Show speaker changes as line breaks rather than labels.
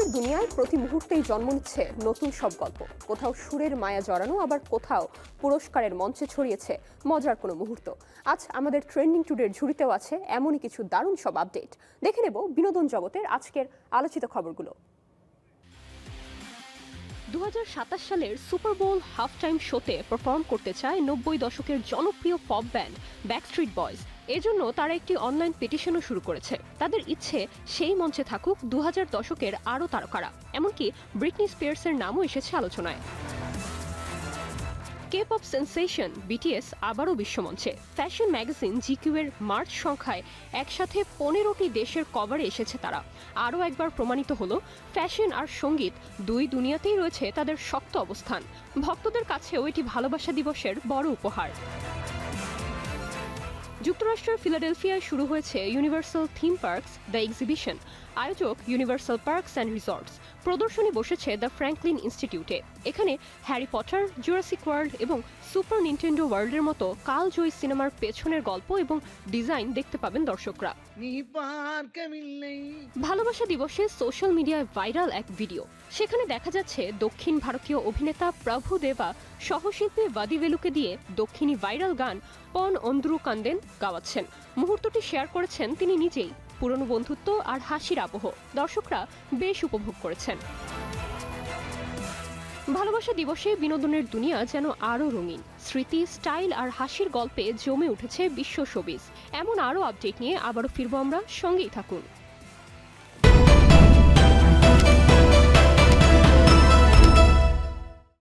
বিনোদনের দুনিয়ায় প্রতি মুহূর্তেই জন্ম নিচ্ছে নতুন সব গল্প। কোথাও সুরের মায়া জড়ানো, আবার কোথাও পুরস্কারের মঞ্চে ছড়িয়েছে মজার কোনো মুহূর্ত। আজ আমাদের ট্রেন্ডিং টুডের ঝুড়িতেও আছে এমনই কিছু দারুণ সব আপডেট। দেখে নেব বিনোদন জগতের আজকের আলোচিত খবরগুলো। 2027 সালের সুপার বোল হাফ টাইম শোতে পারফর্ম করতে চায় 90 দশকের জনপ্রিয় পপ ব্যান্ড ব্যাকস্ট্রিট বয়েজ। এজন্য তারা একটি অনলাইন পিটিশনও শুরু করেছে। তাদের ইচ্ছে সেই মঞ্চে থাকুক 2000 দশকের আরও তারকারা, এমনকি ব্রিটনি স্পিয়ার্সের নামও এসেছে আলোচনায়। কে-পপ সেন্সেশন বিটিএস আবারও বিশ্বমঞ্চে। ফ্যাশন ম্যাগাজিন জিকিউ এর মার্চ সংখ্যায় একসাথে 15টি দেশের কভারে এসেছে তারা। আরও একবার প্রমাণিত হলো ফ্যাশন আর সঙ্গীত দুই দুনিয়াতেই রয়েছে তাদের শক্ত অবস্থান। ভক্তদের কাছেও এটি ভালোবাসা দিবসের বড় উপহার। যুক্তরাষ্ট্রের ফিলাডেলফিয়ায় শুরু হয়েছে universal theme parks the exhibition. আয়োজক ইউনিভার্সাল পার্কস অ্যান্ড রিসর্টস। প্রদর্শনী বসেছে দ্য ফ্র্যাঙ্কলিন ইনস্টিটিউটে। এখানে হ্যারি পটার, জুরাসিক ওয়ার্ল্ড এবং সুপার নিনটেন্ডো ওয়ার্ল্ডের মতো কালজয়ী সিনেমার পেছনের গল্প এবং ডিজাইন দেখতে পাবেন দর্শকরা। ভালোবাসা দিবসে সোশ্যাল মিডিয়ায় ভাইরাল এক ভিডিও। সেখানে দেখা যাচ্ছে দক্ষিণ ভারতীয় অভিনেতা প্রভু দেবা সহশিল্পী ভাদিভেলুকে দিয়ে দক্ষিণী ভাইরাল গান পন অন্দ্রু কান্দেন গাওয়াচ্ছেন। মুহূর্তটি শেয়ার করেছেন তিনি নিজেই। পুরনো বন্ধুত্ব আর হাসির আবহ দর্শকরা বেশ উপভোগ করেছেন। ভালোবাসা দিবসে বিনোদনের দুনিয়া যেন আরও রঙিন। স্মৃতি, স্টাইল আর হাসির গল্পে জমে উঠেছে বিশ্ব শোবিজ। এমন আরও আপডেট নিয়ে আবারও ফিরবো আমরা, সঙ্গেই থাকুন।